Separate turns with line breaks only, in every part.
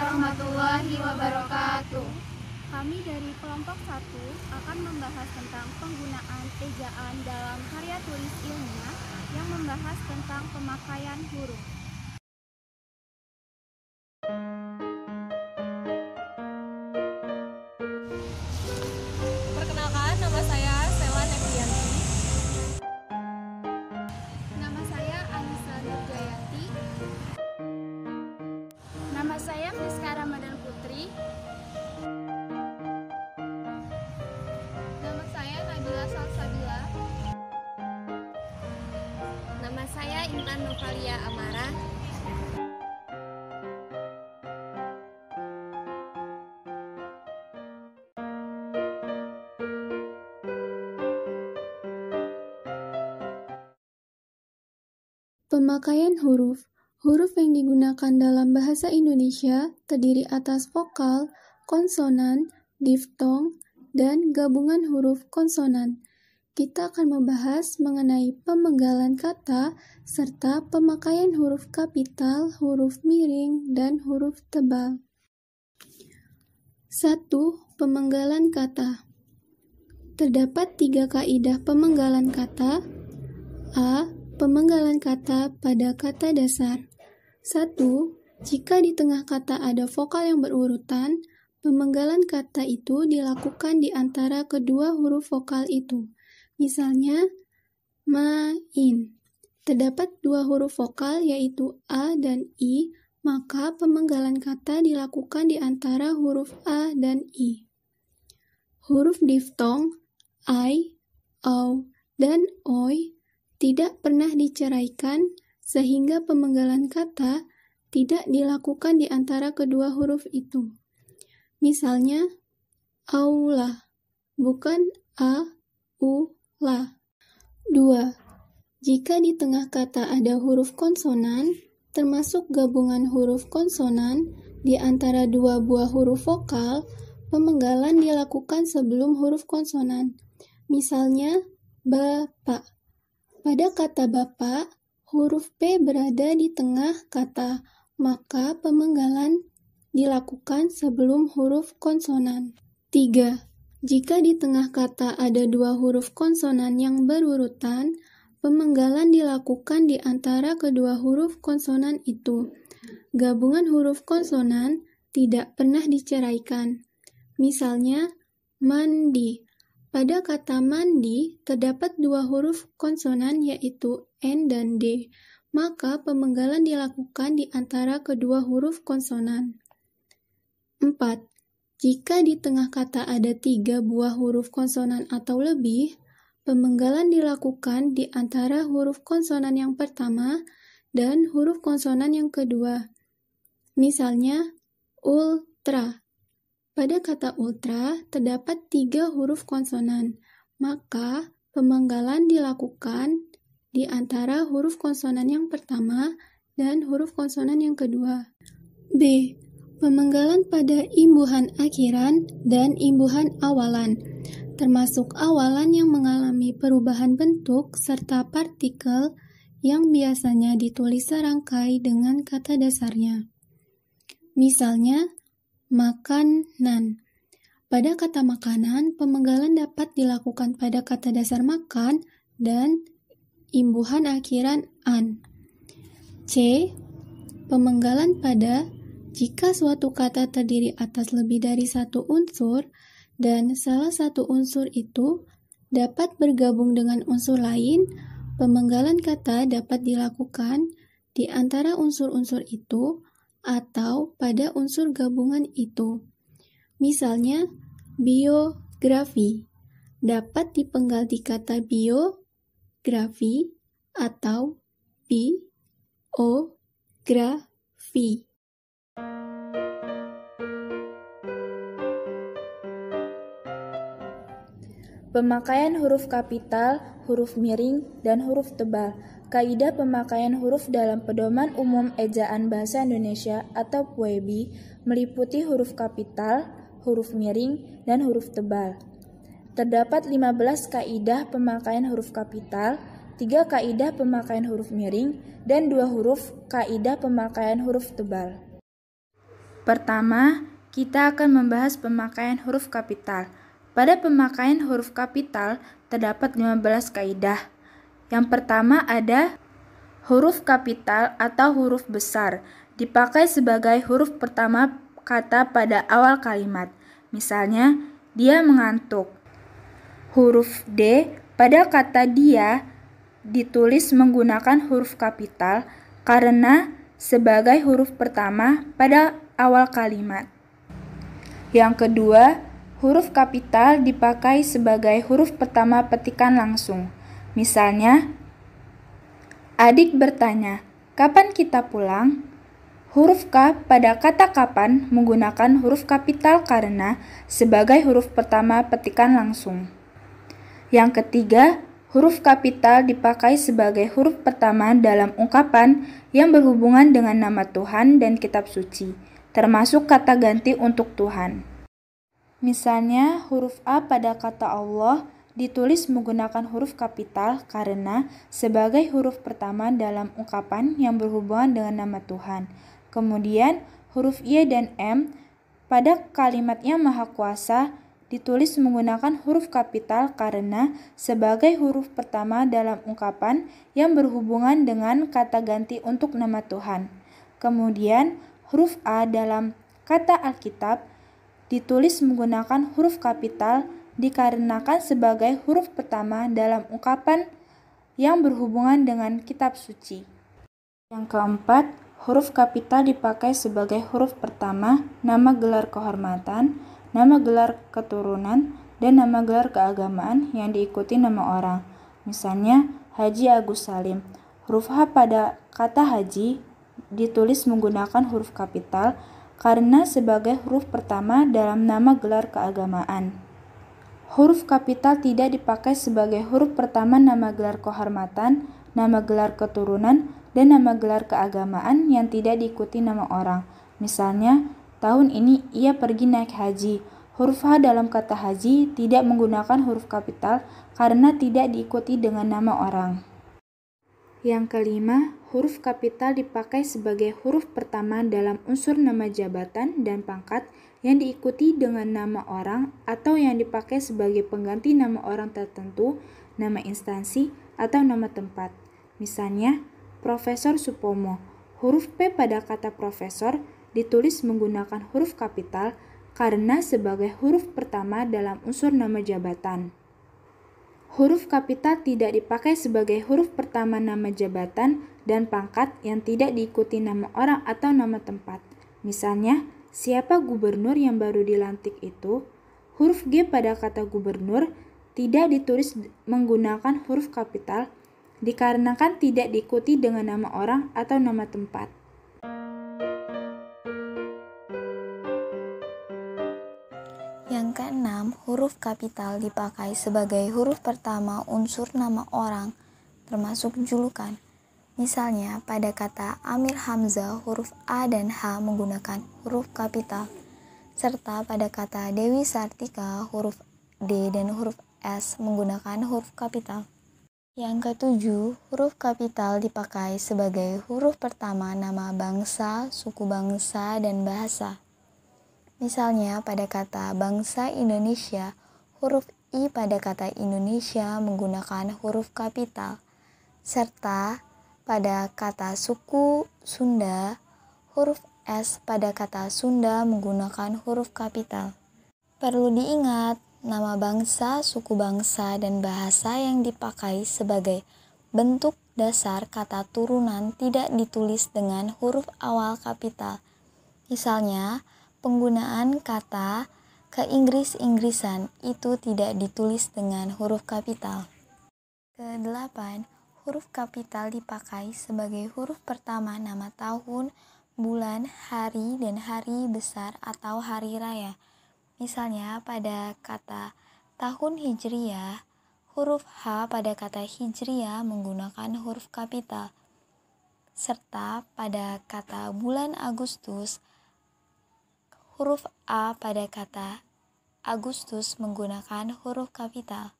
warahmatullahi wabarakatuh.
Kami dari kelompok 1 akan membahas tentang penggunaan ejaan dalam karya tulis ilmiah yang membahas tentang pemakaian huruf.
Perkenalkan, nama saya Sela Nevianti.
Nama saya Anissa Nurjayanti. Nama saya Friska Ramadan Putri.
Nama saya Nabila Salsabila. Nama saya Intan Novalia Amara.
Pemakaian huruf. Huruf yang digunakan dalam bahasa Indonesia terdiri atas vokal, konsonan, diftong, dan gabungan huruf konsonan. Kita akan membahas mengenai pemenggalan kata serta pemakaian huruf kapital, huruf miring, dan huruf tebal. 1. Pemenggalan kata. Terdapat 3 kaidah pemenggalan kata. A. Pemenggalan kata pada kata dasar. 1. Jika di tengah kata ada vokal yang berurutan, pemenggalan kata itu dilakukan di antara kedua huruf vokal itu. Misalnya, main. Terdapat 2 huruf vokal yaitu A dan I, maka pemenggalan kata dilakukan di antara huruf A dan I. Huruf diftong, ai, au, dan oi tidak pernah diceraikan sehingga pemenggalan kata tidak dilakukan di antara kedua huruf itu. Misalnya, aula, bukan a, u, la. 2. Jika di tengah kata ada huruf konsonan, termasuk gabungan huruf konsonan di antara 2 buah huruf vokal, pemenggalan dilakukan sebelum huruf konsonan. Misalnya, bapak. Pada kata bapak, huruf P berada di tengah kata, maka pemenggalan dilakukan sebelum huruf konsonan. 3. Jika di tengah kata ada 2 huruf konsonan yang berurutan, pemenggalan dilakukan di antara kedua huruf konsonan itu. Gabungan huruf konsonan tidak pernah diceraikan. Misalnya, mandi. Pada kata mandi, terdapat 2 huruf konsonan yaitu N dan D, maka pemenggalan dilakukan di antara kedua huruf konsonan. 4. Jika di tengah kata ada 3 buah huruf konsonan atau lebih, pemenggalan dilakukan di antara huruf konsonan yang pertama dan huruf konsonan yang kedua. Misalnya, ultra. Pada kata ultra, terdapat 3 huruf konsonan, maka pemenggalan dilakukan di antara huruf konsonan yang pertama dan huruf konsonan yang kedua. B. Pemenggalan pada imbuhan akhiran dan imbuhan awalan, termasuk awalan yang mengalami perubahan bentuk serta partikel yang biasanya ditulis serangkai dengan kata dasarnya. Misalnya, makanan. Pada kata makanan, pemenggalan dapat dilakukan pada kata dasar makan dan imbuhan akhiran an. C. Pemenggalan pada jika suatu kata terdiri atas lebih dari 1 unsur dan salah satu unsur itu dapat bergabung dengan unsur lain, pemenggalan kata dapat dilakukan di antara unsur-unsur itu atau pada unsur gabungan itu. Misalnya, biografi dapat dipenggal di kata biografi atau biografi.
Pemakaian huruf kapital, huruf miring, dan huruf tebal. Kaidah pemakaian huruf dalam Pedoman Umum Ejaan Bahasa Indonesia atau PUEBI meliputi huruf kapital, huruf miring, dan huruf tebal. Terdapat 15 kaidah pemakaian huruf kapital, 3 kaidah pemakaian huruf miring, dan 2 huruf kaidah pemakaian huruf tebal. Pertama, kita akan membahas pemakaian huruf kapital. Pada pemakaian huruf kapital terdapat 15 kaidah. Yang pertama ada huruf kapital atau huruf besar dipakai sebagai huruf pertama kata pada awal kalimat. Misalnya, dia mengantuk. Huruf D pada kata dia ditulis menggunakan huruf kapital karena sebagai huruf pertama pada awal kalimat. Yang kedua, huruf kapital dipakai sebagai huruf pertama petikan langsung. Misalnya, adik bertanya, "Kapan kita pulang?" Huruf K pada kata kapan menggunakan huruf kapital karena sebagai huruf pertama petikan langsung. Yang ketiga, huruf kapital dipakai sebagai huruf pertama dalam ungkapan yang berhubungan dengan nama Tuhan dan kitab suci, termasuk kata ganti untuk Tuhan. Misalnya, huruf A pada kata Allah ditulis menggunakan huruf kapital karena sebagai huruf pertama dalam ungkapan yang berhubungan dengan nama Tuhan. Kemudian, huruf Y dan M pada kalimat yang Maha Kuasa ditulis menggunakan huruf kapital karena sebagai huruf pertama dalam ungkapan yang berhubungan dengan kata ganti untuk nama Tuhan. Kemudian, huruf A dalam kata Alkitab ditulis menggunakan huruf kapital dikarenakan sebagai huruf pertama dalam ungkapan yang berhubungan dengan kitab suci. Yang keempat, huruf kapital dipakai sebagai huruf pertama nama gelar kehormatan, nama gelar keturunan, dan nama gelar keagamaan yang diikuti nama orang. Misalnya, Haji Agus Salim. Huruf H pada kata haji ditulis menggunakan huruf kapital karena sebagai huruf pertama dalam nama gelar keagamaan. Huruf kapital tidak dipakai sebagai huruf pertama nama gelar kehormatan, nama gelar keturunan, dan nama gelar keagamaan yang tidak diikuti nama orang. Misalnya, tahun ini ia pergi naik haji. Huruf H dalam kata haji tidak menggunakan huruf kapital karena tidak diikuti dengan nama orang. Yang kelima, huruf kapital dipakai sebagai huruf pertama dalam unsur nama jabatan dan pangkat yang diikuti dengan nama orang atau yang dipakai sebagai pengganti nama orang tertentu, nama instansi, atau nama tempat. Misalnya, Profesor Supomo. Huruf P pada kata profesor ditulis menggunakan huruf kapital karena sebagai huruf pertama dalam unsur nama jabatan. Huruf kapital tidak dipakai sebagai huruf pertama nama jabatan dan pangkat yang tidak diikuti nama orang atau nama tempat. Misalnya, siapa gubernur yang baru dilantik itu? Huruf G pada kata gubernur tidak ditulis menggunakan huruf kapital dikarenakan tidak diikuti dengan nama orang atau nama tempat.
Yang keenam, huruf kapital dipakai sebagai huruf pertama unsur nama orang, termasuk julukan. Misalnya, pada kata Amir Hamzah, huruf A dan H menggunakan huruf kapital, serta pada kata Dewi Sartika, huruf D dan huruf S menggunakan huruf kapital. Yang ketujuh, huruf kapital dipakai sebagai huruf pertama nama bangsa, suku bangsa, dan bahasa. Misalnya, pada kata bangsa Indonesia, huruf I pada kata Indonesia menggunakan huruf kapital, serta pada kata suku Sunda, huruf S pada kata Sunda menggunakan huruf kapital. Perlu diingat, nama bangsa, suku bangsa, dan bahasa yang dipakai sebagai bentuk dasar kata turunan tidak ditulis dengan huruf awal kapital. Misalnya, penggunaan kata ke-Inggris-Inggrisan itu tidak ditulis dengan huruf kapital. Kedelapan, huruf kapital dipakai sebagai huruf pertama nama tahun, bulan, hari, dan hari besar atau hari raya. Misalnya, pada kata tahun Hijriyah, huruf H pada kata Hijriyah menggunakan huruf kapital, serta pada kata bulan Agustus, huruf A pada kata Agustus menggunakan huruf kapital.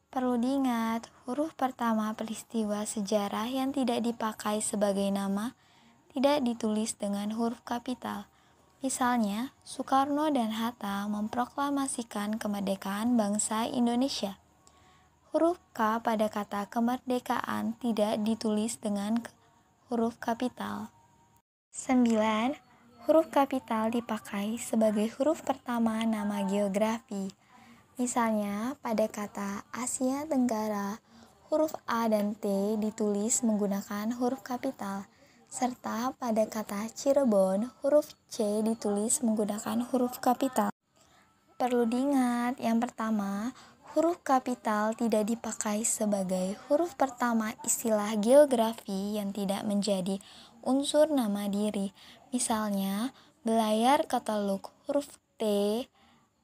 Perlu diingat, huruf pertama peristiwa sejarah yang tidak dipakai sebagai nama tidak ditulis dengan huruf kapital. Misalnya, Soekarno dan Hatta memproklamasikan kemerdekaan bangsa Indonesia. Huruf K pada kata kemerdekaan tidak ditulis dengan huruf kapital. 9. Huruf kapital dipakai sebagai huruf pertama nama geografi. Misalnya, pada kata Asia Tenggara, huruf A dan T ditulis menggunakan huruf kapital, serta pada kata Cirebon, huruf C ditulis menggunakan huruf kapital. Perlu diingat, yang pertama, huruf kapital tidak dipakai sebagai huruf pertama istilah geografi yang tidak menjadi unsur nama diri. Misalnya, belayar ke Teluk, huruf T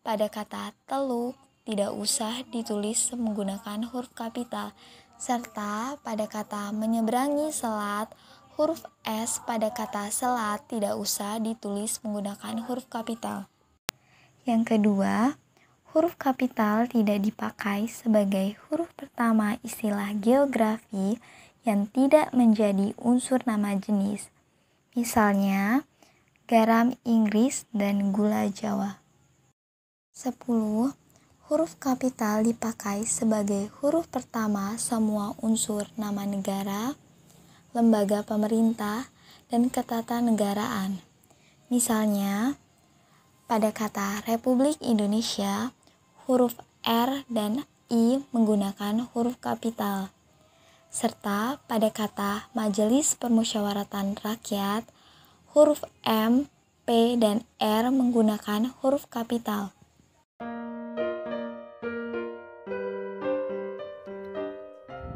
pada kata teluk tidak usah ditulis menggunakan huruf kapital, serta pada kata menyeberangi selat, huruf S pada kata selat tidak usah ditulis menggunakan huruf kapital. Yang kedua, huruf kapital tidak dipakai sebagai huruf pertama istilah geografi yang tidak menjadi unsur nama jenis. Misalnya, garam Inggris dan gula Jawa. 10. Huruf kapital dipakai sebagai huruf pertama semua unsur nama negara, lembaga pemerintah, dan ketatanegaraan. Misalnya, pada kata Republik Indonesia, huruf R dan I menggunakan huruf kapital, serta pada kata Majelis Permusyawaratan Rakyat, huruf M, P, dan R menggunakan huruf kapital.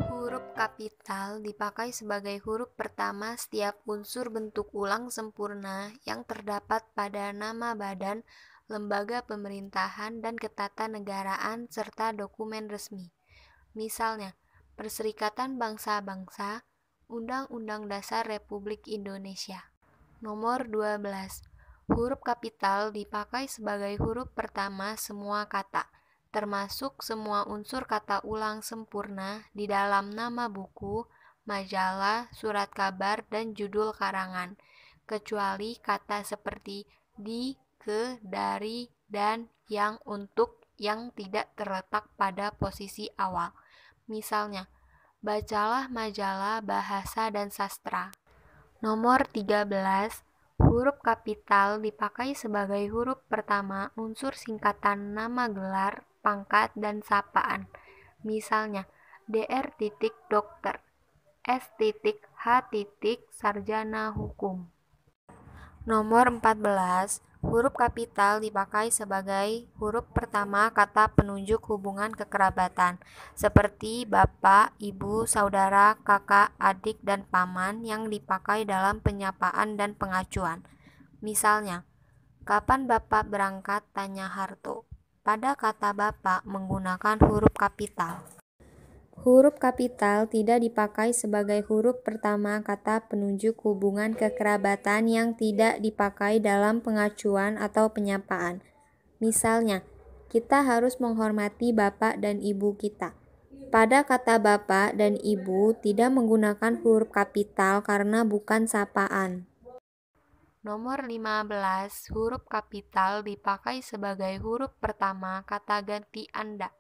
Huruf kapital dipakai sebagai huruf pertama setiap unsur bentuk ulang sempurna yang terdapat pada nama badan, lembaga pemerintahan, dan ketatanegaraan serta dokumen resmi. Misalnya, Perserikatan Bangsa-Bangsa, Undang-Undang Dasar Republik Indonesia. Nomor 12. Huruf kapital dipakai sebagai huruf pertama semua kata, termasuk semua unsur kata ulang sempurna di dalam nama buku, majalah, surat kabar, dan judul karangan, kecuali kata seperti di, ke, dari, dan yang, untuk, yang tidak terletak pada posisi awal. Misalnya, bacalah majalah Bahasa dan Sastra. Nomor 13. Huruf kapital dipakai sebagai huruf pertama unsur singkatan nama gelar, pangkat, dan sapaan. Misalnya, Dr. Dokter, S.H. Sarjana Hukum. Nomor 14. Huruf kapital dipakai sebagai huruf pertama kata penunjuk hubungan kekerabatan, seperti bapak, ibu, saudara, kakak, adik, dan paman yang dipakai dalam penyapaan dan pengacuan. Misalnya, kapan bapak berangkat? Tanya Harto. Pada kata bapak menggunakan huruf kapital. Huruf kapital tidak dipakai sebagai huruf pertama kata penunjuk hubungan kekerabatan yang tidak dipakai dalam pengacuan atau penyapaan. Misalnya, kita harus menghormati bapak dan ibu kita. Pada kata bapak dan ibu tidak menggunakan huruf kapital karena bukan sapaan. Nomor 15. Huruf kapital dipakai sebagai huruf pertama kata ganti Anda.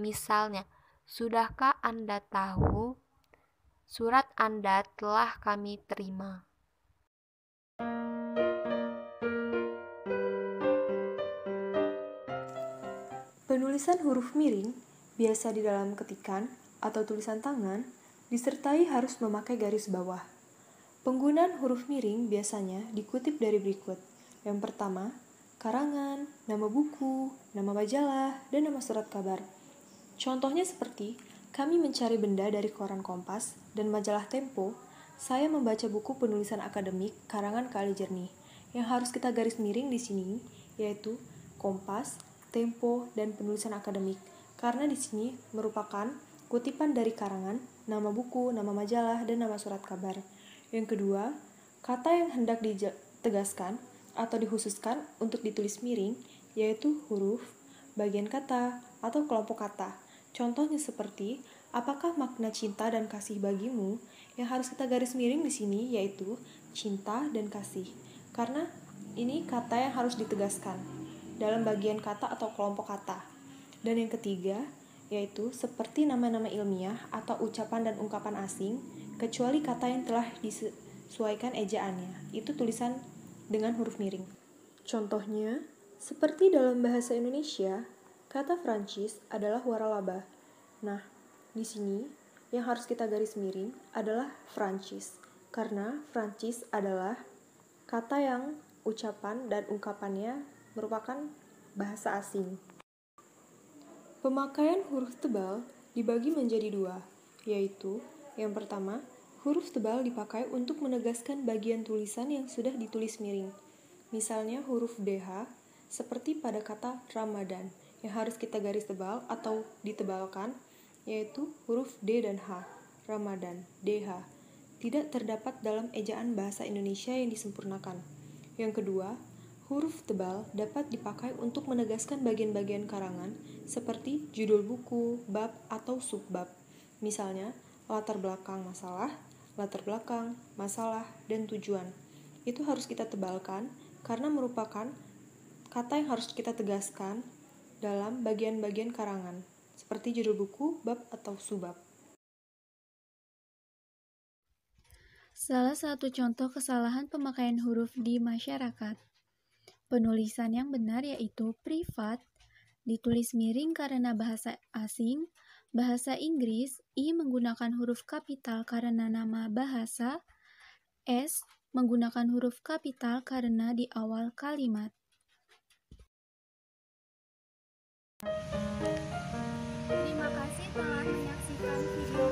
Misalnya, sudahkah Anda tahu? Surat Anda telah kami terima.
Penulisan huruf miring, biasa di dalam ketikan atau tulisan tangan, disertai harus memakai garis bawah. Penggunaan huruf miring biasanya dikutip dari berikut. Yang pertama, karangan, nama buku, nama majalah, dan nama surat kabar. Contohnya seperti, kami mencari benda dari koran Kompas dan majalah Tempo, saya membaca buku penulisan akademik karangan Kali Jernih. Yang harus kita garis miring di sini, yaitu Kompas, Tempo, dan penulisan akademik, karena di sini merupakan kutipan dari karangan, nama buku, nama majalah, dan nama surat kabar. Yang kedua, kata yang hendak ditegaskan atau dikhususkan untuk ditulis miring, yaitu huruf, bagian kata, atau kelompok kata. Contohnya seperti, apakah makna cinta dan kasih bagimu? Yang harus kita garis miring di sini yaitu cinta dan kasih. Karena Ini kata yang harus ditegaskan dalam bagian kata atau kelompok kata. Dan yang ketiga, yaitu seperti nama-nama ilmiah atau ucapan dan ungkapan asing, kecuali kata yang telah disesuaikan ejaannya, itu tulisan dengan huruf miring. Contohnya, seperti dalam bahasa Indonesia, kata Prancis adalah waralaba. Nah, di sini yang harus kita garis miring adalah Prancis, karena Prancis adalah kata yang ucapan dan ungkapannya merupakan bahasa asing. Pemakaian huruf tebal dibagi menjadi dua, yaitu yang pertama, huruf tebal dipakai untuk menegaskan bagian tulisan yang sudah ditulis miring. Misalnya huruf DH, seperti pada kata Ramadan, yang harus kita garis tebal atau ditebalkan, yaitu huruf D dan H, Ramadan, DH, tidak terdapat dalam ejaan bahasa Indonesia yang disempurnakan. Yang kedua, huruf tebal dapat dipakai untuk menegaskan bagian-bagian karangan seperti judul buku, bab, atau subbab. Misalnya, latar belakang masalah, dan tujuan. Itu harus kita tebalkan karena merupakan kata yang harus kita tegaskan dalam bagian-bagian karangan, seperti judul buku, bab, atau subbab.
Salah satu contoh kesalahan pemakaian huruf di masyarakat. Penulisan yang benar yaitu privat, ditulis miring karena bahasa asing, bahasa Inggris, I menggunakan huruf kapital karena nama bahasa, S menggunakan huruf kapital karena di awal kalimat.
Terima kasih telah menyaksikan video